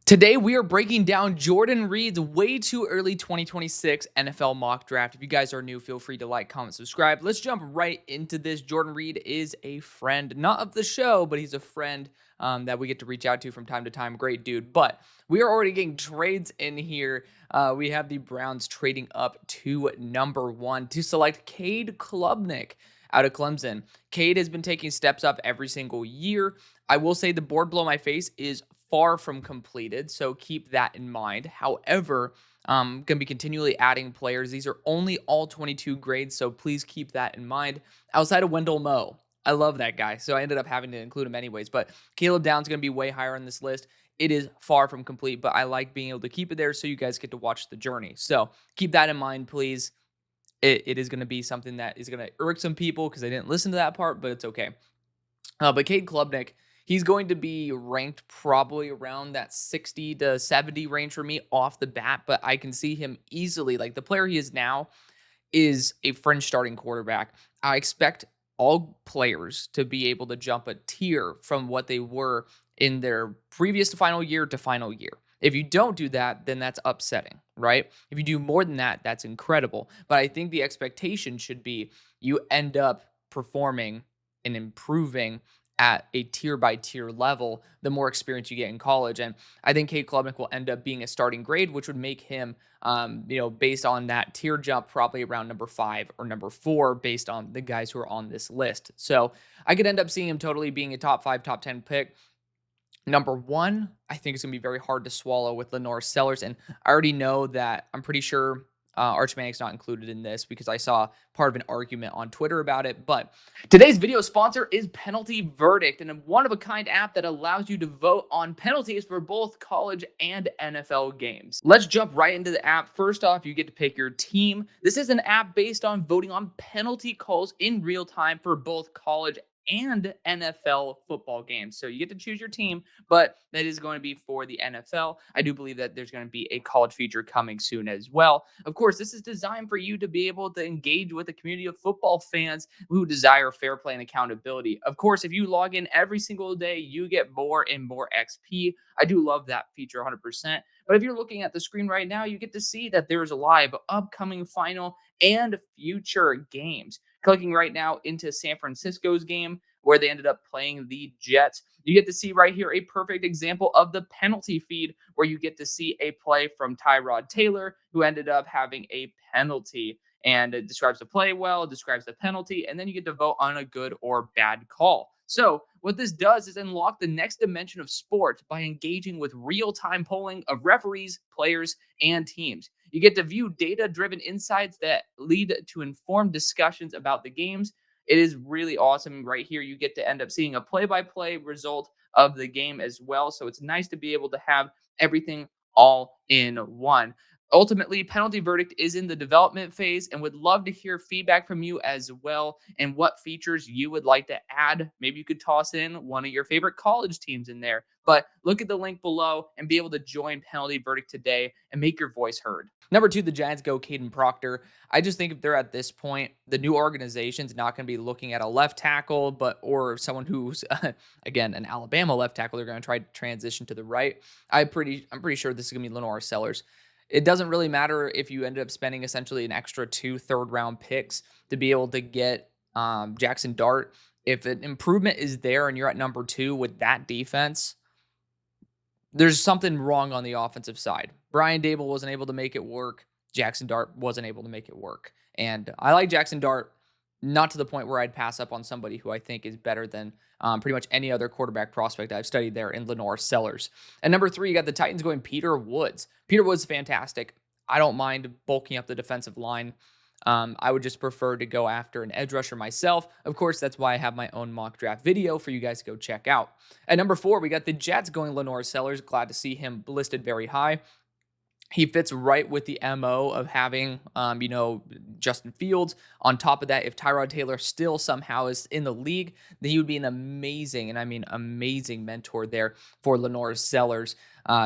Today, we are breaking down Jordan Reid's way too early 2026 NFL mock draft. If you guys are new, feel free to like, comment, subscribe. Let's jump right into this. Jordan Reid is a friend, not of the show, but he's a friend that we get to reach out to from time to time. Great dude. But we are already getting trades in here. We have the Browns trading up to number 1 to select Cade Klubnik out of Clemson. Cade has been taking steps up every single year. I will say the board below my face is far from completed, so keep that in mind. However, going to be continually adding players. These are only all 22 grades, so please keep that in mind. Outside of Wendell Moe, I love that guy, so I ended up having to include him anyways. But Caleb Downs going to be way higher on this list. It is far from complete, but I like being able to keep it there so you guys get to watch the journey. So keep that in mind, please. It is going to be something that is going to irk some people because they didn't listen to that part, but it's okay. But Cade Klubnik, he's going to be ranked probably around that 60 to 70 range for me off the bat, but I can see him easily. Like the player he is now is a fringe starting quarterback. I expect all players to be able to jump a tier from what they were in their previous to final year to final year. If you don't do that, then that's upsetting, right? If you do more than that, that's incredible. But I think the expectation should be you end up performing and improving at a tier by tier level the more experience you get in college. And I think Cade Klubnik will end up being a starting grade, which would make him, based on that tier jump, probably around number 5 or number 4 based on the guys who are on this list. So I could end up seeing him totally being a top 5, top 10 pick. Number 1, I think it's going to be very hard to swallow with Lenore Sellers. And I already know that I'm pretty sure Arch Manning's not included in this because I saw part of an argument on Twitter about it. But today's video sponsor is Penalty Verdict, and a one-of-a-kind app that allows you to vote on penalties for both college and NFL games. Let's jump right into the app. First off, you get to pick your team. This is an app based on voting on penalty calls in real time for both college and NFL football games. So you get to choose your team, but that is going to be for the NFL. I do believe that there's going to be a college feature coming soon as well. Of course, this is designed for you to be able to engage with a community of football fans who desire fair play and accountability. Of course, if you log in every single day, you get more and more XP. I do love that feature 100%. But if you're looking at the screen right now, you get to see that there's live upcoming final and future games. Clicking right now into San Francisco's game where they ended up playing the Jets, you get to see right here a perfect example of the penalty feed where you get to see a play from Tyrod Taylor who ended up having a penalty. And it describes the play well, describes the penalty, and then you get to vote on a good or bad call. So what this does is unlock the next dimension of sport by engaging with real-time polling of referees, players, and teams. You get to view data-driven insights that lead to informed discussions about the games. It is really awesome. Right here, you get to end up seeing a play-by-play result of the game as well. So it's nice to be able to have everything all in one. Ultimately, Penalty Verdict is in the development phase and would love to hear feedback from you as well and what features you would like to add. Maybe you could toss in one of your favorite college teams in there. But look at the link below and be able to join Penalty Verdict today and make your voice heard. Number 2, the Giants go Caden Proctor. I just think if they're at this point, the new organization's not going to be looking at a left tackle, or someone who's again an Alabama left tackle. They're going to try to transition to the right. I'm pretty sure this is going to be Lenore Sellers. It doesn't really matter if you ended up spending essentially an extra 2 third-round picks to be able to get Jackson Dart. If an improvement is there and you're at number 2 with that defense, there's something wrong on the offensive side. Brian Dable wasn't able to make it work. Jackson Dart wasn't able to make it work. And I like Jackson Dart, not to the point where I'd pass up on somebody who I think is better than pretty much any other quarterback prospect I've studied there in Lenore Sellers. And number 3, you got the Titans going Peter Woods. Peter Woods, fantastic. I don't mind bulking up the defensive line. I would just prefer to go after an edge rusher myself. Of course, that's why I have my own mock draft video for you guys to go check out. At number 4, we got the Jets going Lenore Sellers. Glad to see him listed very high. He fits right with the MO of having, Justin Fields. On top of that, if Tyrod Taylor still somehow is in the league, then he would be an amazing, and I mean amazing mentor there for Lenore Sellers.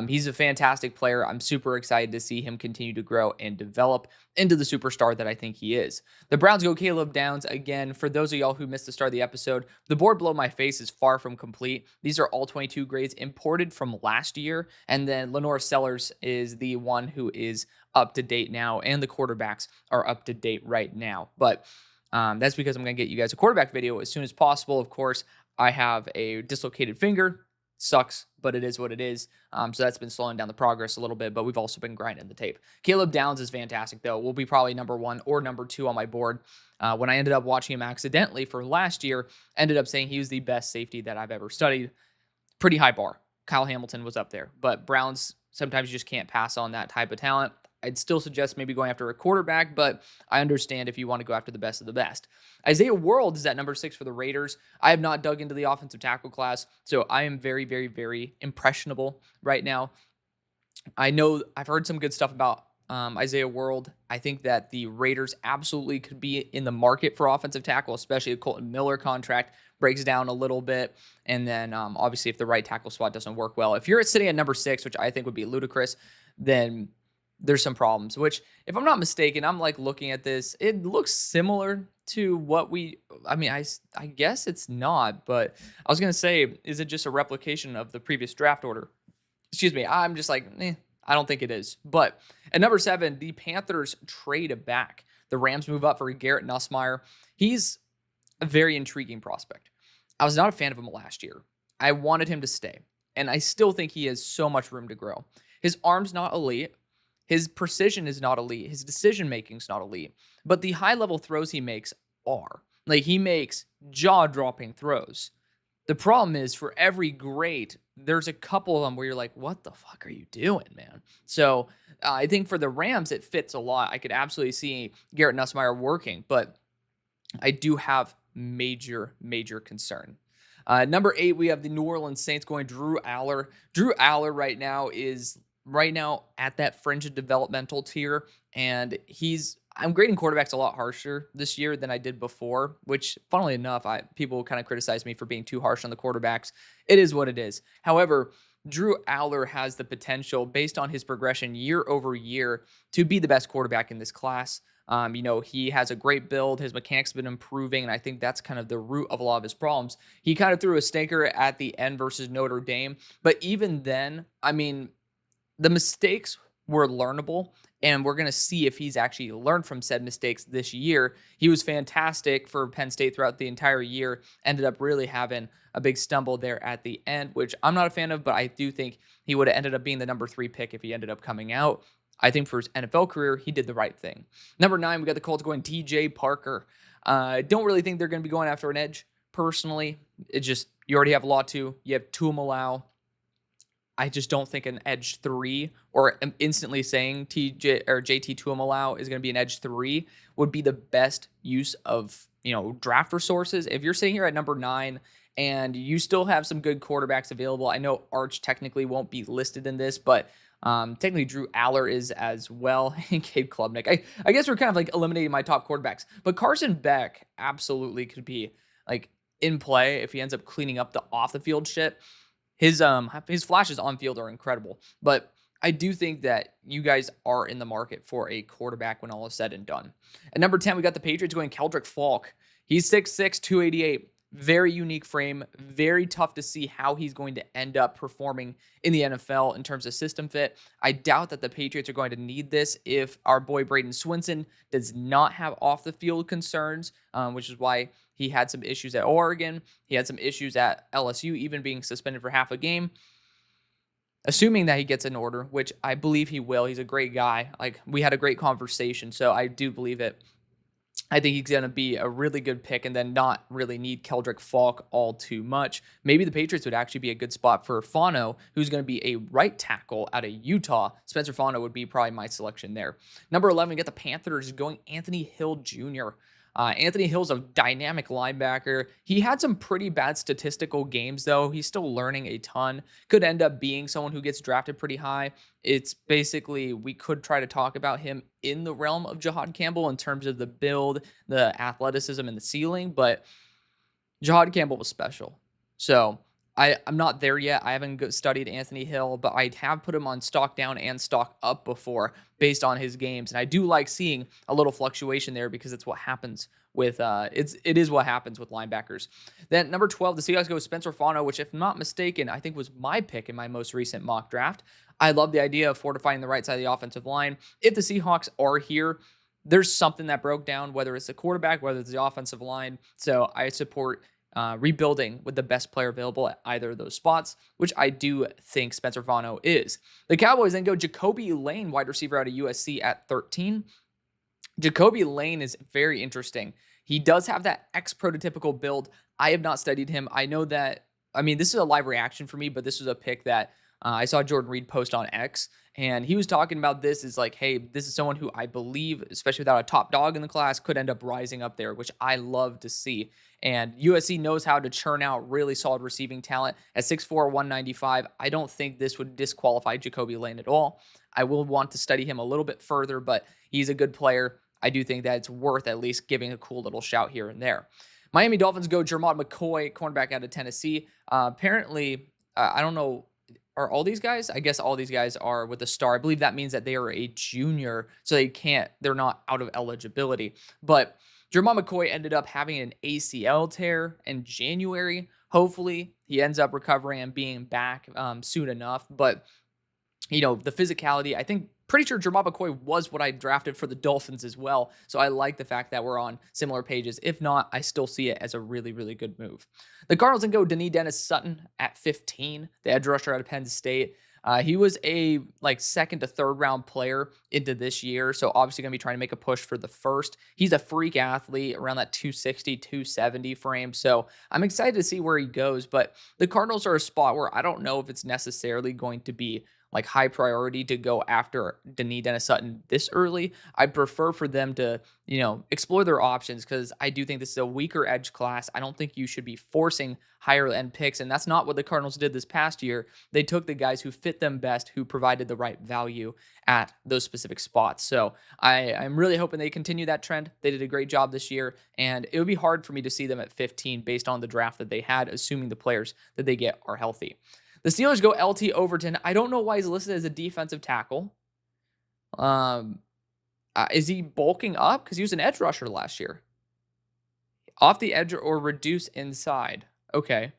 He's a fantastic player. I'm super excited to see him continue to grow and develop into the superstar that I think he is. The Browns go Caleb Downs. Again, for those of y'all who missed the start of the episode, the board below my face is far from complete. These are all 22 grades imported from last year. And then Lenore Sellers is the one who is up to date now, and the quarterbacks are up to date right now. But that's because I'm going to get you guys a quarterback video as soon as possible. Of course, I have a dislocated finger. Sucks, but it is what it is. So that's been slowing down the progress a little bit, but we've also been grinding the tape. Caleb Downs is fantastic, though. Will be probably number 1 or number 2 on my board. When I ended up watching him accidentally for last year, ended up saying he was the best safety that I've ever studied. Pretty high bar. Kyle Hamilton was up there, but Browns, sometimes you just can't pass on that type of talent. I'd still suggest maybe going after a quarterback, but I understand if you want to go after the best of the best. Isaiah World is at number 6 for the Raiders. I have not dug into the offensive tackle class, so I am very, very, very impressionable right now. I know I've heard some good stuff about Isaiah World. I think that the Raiders absolutely could be in the market for offensive tackle, especially if Colton Miller contract breaks down a little bit. And then obviously if the right tackle spot doesn't work well. If you're sitting at number 6, which I think would be ludicrous, then there's some problems, which if I'm not mistaken, I'm like looking at this, it looks similar to what I guess it's not, but I was going to say, is it just a replication of the previous draft order? Excuse me. I'm just like, I don't think it is. But at number 7, the Panthers trade back. The Rams move up for Garrett Nussmeier. He's a very intriguing prospect. I was not a fan of him last year. I wanted him to stay, and I still think he has so much room to grow. His arm's not elite. His precision is not elite. His decision-making is not elite. But the high-level throws he makes are. Like, he makes jaw-dropping throws. The problem is, for every great, there's a couple of them where you're like, what the fuck are you doing, man? So I think for the Rams, it fits a lot. I could absolutely see Garrett Nussmeier working, but I do have major, major concern. Number 8, we have the New Orleans Saints going Drew Aller. Drew Aller right now is at that fringe of developmental tier, and I'm grading quarterbacks a lot harsher this year than I did before, which, funnily enough, people kind of criticize me for being too harsh on the quarterbacks. It is what it is. However, Drew Aller has the potential, based on his progression year over year, to be the best quarterback in this class. He has a great build. His mechanics have been improving, and I think that's kind of the root of a lot of his problems. He kind of threw a stinker at the end versus Notre Dame, but even then, the mistakes were learnable, and we're going to see if he's actually learned from said mistakes this year. He was fantastic for Penn State throughout the entire year, ended up really having a big stumble there at the end, which I'm not a fan of, but I do think he would have ended up being the number 3 pick if he ended up coming out. I think for his NFL career, he did the right thing. Number 9, we got the Colts going TJ Parker. Don't really think they're going to be going after an edge, personally. It's just, you already have Latu, you have Tuimalau. I just don't think an edge 3, or instantly saying JT Tuimalau is going to be an edge 3, would be the best use of, draft resources. If you're sitting here at number 9 and you still have some good quarterbacks available, I know Arch technically won't be listed in this, but technically Drew Aller is as well, and Cade Klubnik. I guess we're kind of like eliminating my top quarterbacks, but Carson Beck absolutely could be like in play if he ends up cleaning up the off the field shit. His flashes on field are incredible, but I do think that you guys are in the market for a quarterback when all is said and done. At number 10, we got the Patriots going Keldrick Falk. He's 6'6", 288. Very unique frame. Very tough to see how he's going to end up performing in the NFL in terms of system fit. I doubt that the Patriots are going to need this if our boy Braden Swinson does not have off-the-field concerns, which is why he had some issues at Oregon. He had some issues at LSU, even being suspended for half a game. Assuming that he gets an order, which I believe he will. He's a great guy. Like, we had a great conversation, so I do believe it. I think he's going to be a really good pick and then not really need Keldrick Falk all too much. Maybe the Patriots would actually be a good spot for Fano, who's going to be a right tackle out of Utah. Spencer Fano would be probably my selection there. Number 11, we got the Panthers going Anthony Hill Jr. Anthony Hill's a dynamic linebacker. He had some pretty bad statistical games, though. He's still learning a ton. Could end up being someone who gets drafted pretty high. It's basically, we could try to talk about him in the realm of Jahad Campbell in terms of the build, the athleticism, and the ceiling, but Jahad Campbell was special. So I'm not there yet. I haven't studied Anthony Hill, but I have put him on stock down and stock up before based on his games, and I do like seeing a little fluctuation there because it's what happens with it is what happens with linebackers. Then number 12, the Seahawks go with Spencer Fano, which if I'm not mistaken, I think was my pick in my most recent mock draft. I love the idea of fortifying the right side of the offensive line. If the Seahawks are here, there's something that broke down, whether it's the quarterback, whether it's the offensive line. So I support rebuilding with the best player available at either of those spots, which I do think Spencer Fano is. The Cowboys then go Jacoby Lane, wide receiver out of USC at 13. Jacoby Lane is very interesting. He does have that X-prototypical build. I have not studied him. I know that, I mean, this is a live reaction for me, but this was a pick that I saw Jordan Reid post on X, and he was talking about this as like, hey, this is someone who I believe, especially without a top dog in the class, could end up rising up there, which I love to see. And USC knows how to churn out really solid receiving talent. At 6'4", 195, I don't think this would disqualify Jacoby Lane at all. I will want to study him a little bit further, but he's a good player. I do think that it's worth at least giving a cool little shout here and there. Miami Dolphins go Jermod McCoy, cornerback out of Tennessee. Apparently, I don't know, are all these guys? I guess all these guys are with a star. I believe that means that they are a junior, so they're not out of eligibility. But Jermod McCoy ended up having an ACL tear in January. Hopefully, he ends up recovering and being back soon enough. But, the physicality, I think, pretty sure Jermod McCoy was what I drafted for the Dolphins as well. So I like the fact that we're on similar pages. If not, I still see it as a really, really good move. The Cardinals then go Dennis Sutton at 15, the edge rusher out of Penn State. He was a second to third round player into this year, so obviously going to be trying to make a push for the first. He's a freak athlete around that 260, 270 frame, so I'm excited to see where he goes, but the Cardinals are a spot where I don't know if it's necessarily going to be high priority to go after Dennis Sutton this early. I'd prefer for them to, explore their options because I do think this is a weaker edge class. I don't think you should be forcing higher end picks, and that's not what the Cardinals did this past year. They took the guys who fit them best, who provided the right value at those specific spots. So I'm really hoping they continue that trend. They did a great job this year, and it would be hard for me to see them at 15 based on the draft that they had, assuming the players that they get are healthy. The Steelers go LT Overton. I don't know why he's listed as a defensive tackle. Is he bulking up? Because he was an edge rusher last year. Off the edge or reduce inside. Okay.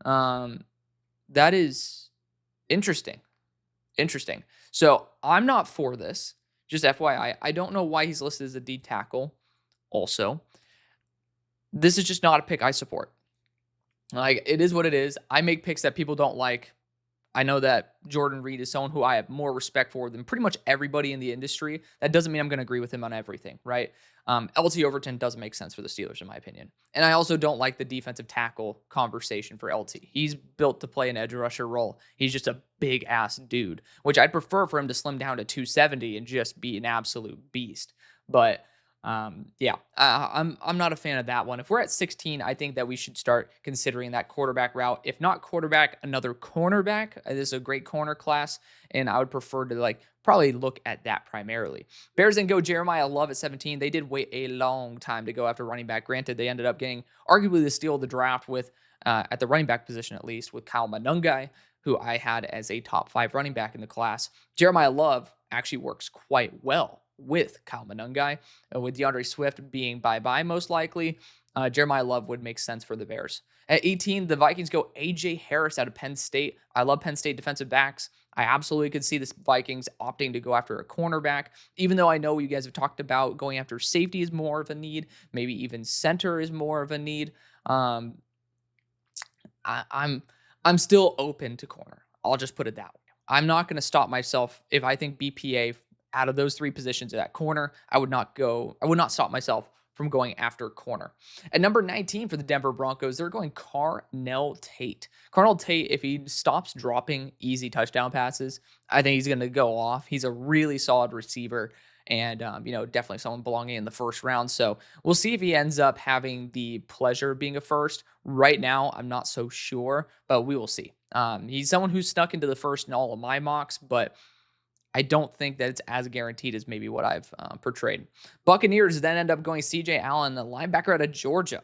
That is interesting. Interesting. So I'm not for this. Just FYI. I don't know why he's listed as a D tackle. Also, this is just not a pick I support. It is what it is. I make picks that people don't like. I know that Jordan Reid is someone who I have more respect for than pretty much everybody in the industry. That doesn't mean I'm going to agree with him on everything, right? LT Overton doesn't make sense for the Steelers, in my opinion. And I also don't like the defensive tackle conversation for LT. He's built to play an edge rusher role. He's just a big-ass dude, which I'd prefer for him to slim down to 270 and just be an absolute beast. But I'm not a fan of that one. If we're at 16, I think that we should start considering that quarterback route. If not quarterback, another cornerback. This is a great corner class, and I would prefer to probably look at that primarily. Bears then go Jeremiah Love at 17. They did wait a long time to go after running back. Granted, they ended up getting arguably the steal of the draft with at the running back position, at least, with Kyle Monungai, who I had as a top 5 running back in the class. Jeremiah Love actually works quite well with Kyle Monungai, with DeAndre Swift being bye-bye most likely. Jeremiah Love would make sense for the Bears. At 18, the Vikings go A.J. Harris out of Penn State. I love Penn State defensive backs. I absolutely could see the Vikings opting to go after a cornerback, even though I know you guys have talked about going after safety is more of a need, maybe even center is more of a need. I'm still open to corner. I'll just put it that way. I'm not going to stop myself if I think BPA out of those 3 positions at corner, I would not stop myself from going after corner. At number 19 for the Denver Broncos, they're going Carnell Tate. Carnell Tate, if he stops dropping easy touchdown passes, I think he's going to go off. He's a really solid receiver and, definitely someone belonging in the first round. So we'll see if he ends up having the pleasure of being a first. Right now, I'm not so sure, but we will see. He's someone who's snuck into the first in all of my mocks, but I don't think that it's as guaranteed as maybe what I've portrayed. Buccaneers then end up going C.J. Allen, the linebacker out of Georgia.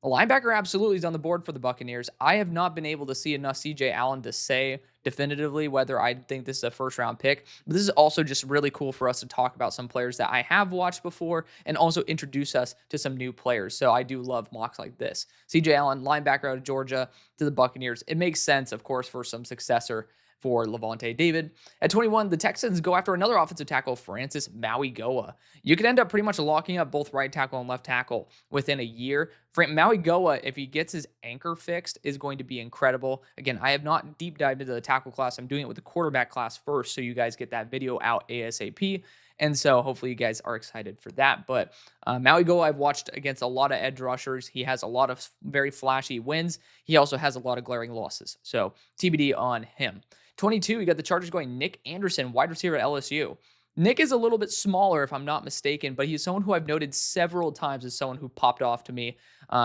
A linebacker absolutely is on the board for the Buccaneers. I have not been able to see enough CJ Allen to say definitively whether I think this is a first round pick. But this is also just really cool for us to talk about some players that I have watched before and also introduce us to some new players. So I do love mocks like this. CJ Allen, linebacker out of Georgia to the Buccaneers. It makes sense, of course, for some successor for Levante David. At 21, the Texans go after another offensive tackle, Francis Mauigoa. You could end up pretty much locking up both right tackle and left tackle within a year. Mauigoa, if he gets his anchor fixed, is going to be incredible. Again, I have not deep dived into the tackle class. I'm doing it with the quarterback class first, so you guys get that video out ASAP. And so hopefully you guys are excited for that. But Mauigoa, I've watched against a lot of edge rushers. He has a lot of very flashy wins. He also has a lot of glaring losses. So TBD on him. 22, you got the Chargers going Nick Anderson, wide receiver at LSU. Nick is a little bit smaller, if I'm not mistaken, but he's someone who I've noted several times as someone who popped off to me.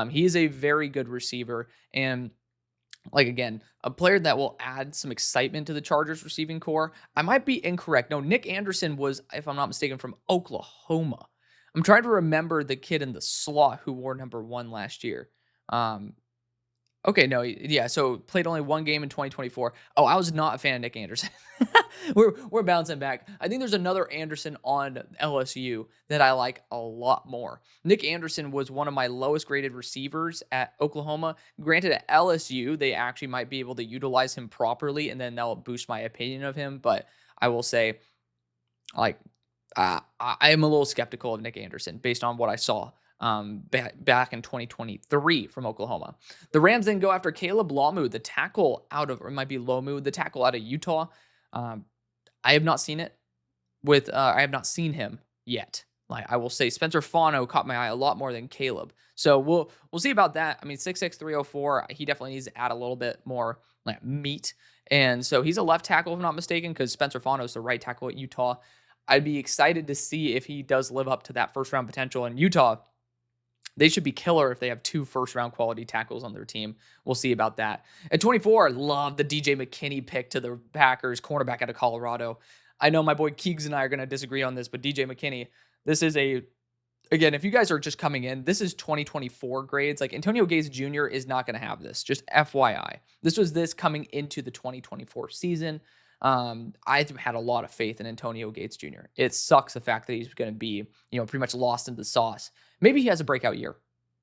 He is a very good receiver. And like, again, a player that will add some excitement to the Chargers receiving core. I might be incorrect. No, Nick Anderson was, if I'm not mistaken, from Oklahoma. I'm trying to remember the kid in the slot who wore number 1 last year. Okay, no, yeah, so played only 1 game in 2024. Oh, I was not a fan of Nick Anderson. We're bouncing back. I think there's another Anderson on LSU that I like a lot more. Nick Anderson was one of my lowest graded receivers at Oklahoma. Granted, at LSU, they actually might be able to utilize him properly, and then that'll boost my opinion of him. But I will say, like, I am a little skeptical of Nick Anderson based on what I saw back in 2023 from Oklahoma. The Rams then go after Caleb Lomu, the tackle out of, or it might be Lomu, the tackle out of Utah. I have not seen it I have not seen him yet. Like, I will say Spencer Fano caught my eye a lot more than Caleb. So we'll see about that. I mean, 6'6", 304, he definitely needs to add a little bit more like meat. And so he's a left tackle, if I'm not mistaken, because Spencer Fano is the right tackle at Utah. I'd be excited to see if he does live up to that first round potential in Utah. They should be killer if they have 2 first-round quality tackles on their team. We'll see about that. At 24, love the DJ McKinney pick to the Packers, cornerback out of Colorado. I know my boy Keegs and I are going to disagree on this, but DJ McKinney, this is again, if you guys are just coming in, this is 2024 grades. Like, Antonio Gates Jr. is not going to have this, just FYI. This was this coming into the 2024 season. I had a lot of faith in Antonio Gates Jr. It sucks the fact that he's going to be, pretty much lost in the sauce. Maybe he has a breakout year.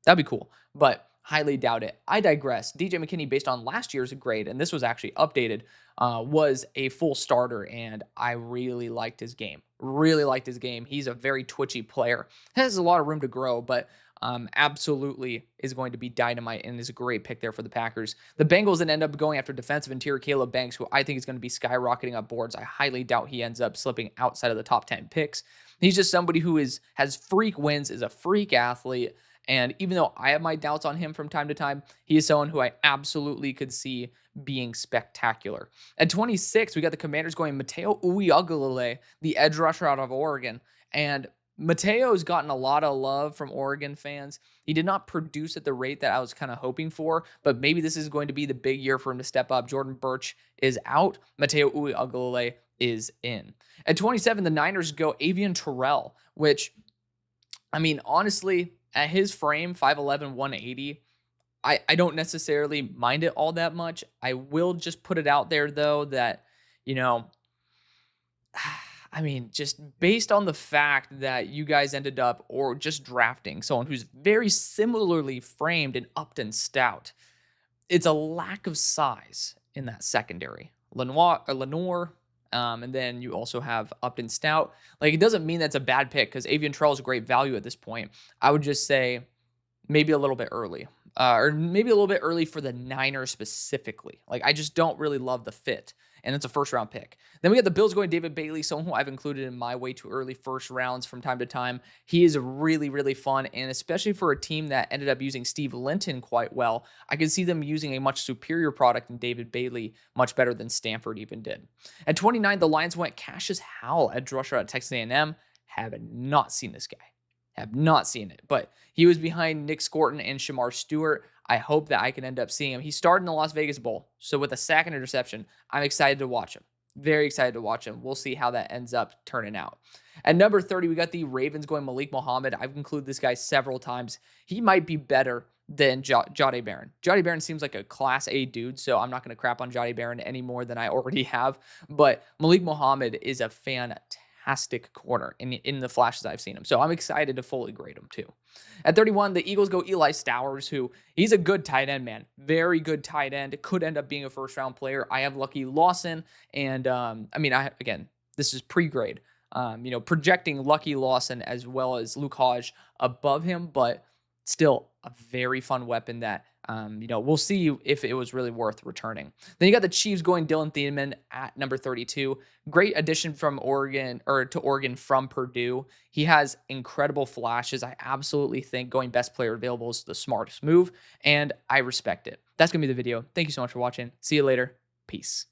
That'd be cool, but highly doubt it. I digress. DJ McKinney, based on last year's grade, and this was actually updated, was a full starter, and I really liked his game. Really liked his game. He's a very twitchy player. Has a lot of room to grow, but absolutely is going to be dynamite and is a great pick there for the Packers. The Bengals then end up going after defensive interior Caleb Banks, who I think is going to be skyrocketing up boards. I highly doubt he ends up slipping outside of the top 10 picks. He's just somebody who has freak wins, is a freak athlete. And even though I have my doubts on him from time to time, he is someone who I absolutely could see being spectacular. At 26, we got the Commanders going Mateo Uiagalelei, the edge rusher out of Oregon. And Mateo's gotten a lot of love from Oregon fans. He did not produce at the rate that I was kind of hoping for, but maybe this is going to be the big year for him to step up. Jordan Birch is out. Mateo Uiagalelei is in. At 27, the Niners go Avian Terrell, which, I mean, honestly, at his frame, 5'11", 180, I don't necessarily mind it all that much. I will just put it out there, though, that, I mean, just based on the fact that you guys ended up or just drafting someone who's very similarly framed and Upton Stout, it's a lack of size in that secondary. Lenore, and then you also have Upton Stout. Like, it doesn't mean that's a bad pick because Avian Terrell is a great value at this point. I would just say maybe a little bit early. Or maybe a little bit early for the Niners specifically. Like, I just don't really love the fit. And it's a first-round pick. Then we got the Bills going David Bailey, someone who I've included in my way too early first rounds from time to time. He is really, really fun, and especially for a team that ended up using Steve Linton quite well, I can see them using a much superior product in David Bailey, much better than Stanford even did. At 29, the Lions went Cassius Howell, edge rusher at Texas A&M. Have not seen this guy. Have not seen it, but he was behind Nick Scorton and Shamar Stewart. I hope that I can end up seeing him. He started in the Las Vegas Bowl, so with a sack and interception, I'm excited to watch him. Very excited to watch him. We'll see how that ends up turning out. At number 30, we got the Ravens going Malik Muhammad. I've included this guy several times. He might be better than Jahdae Barron. Jahdae Barron seems like a class A dude, so I'm not going to crap on Jahdae Barron any more than I already have. But Malik Muhammad is a fantastic corner in the flashes I've seen him. So I'm excited to fully grade him too. At 31, the Eagles go Eli Stowers, who he's a good tight end, man. Very good tight end. Could end up being a first-round player. I have Lucky Lawson, and again, this is pre-grade. Projecting Lucky Lawson as well as Luke Hodge above him, but still a very fun weapon that, we'll see if it was really worth returning. Then you got the Chiefs going Dylan Thieneman at number 32. Great addition from Oregon from Purdue. He has incredible flashes. I absolutely think going best player available is the smartest move, and I respect it. That's going to be the video. Thank you so much for watching. See you later. Peace.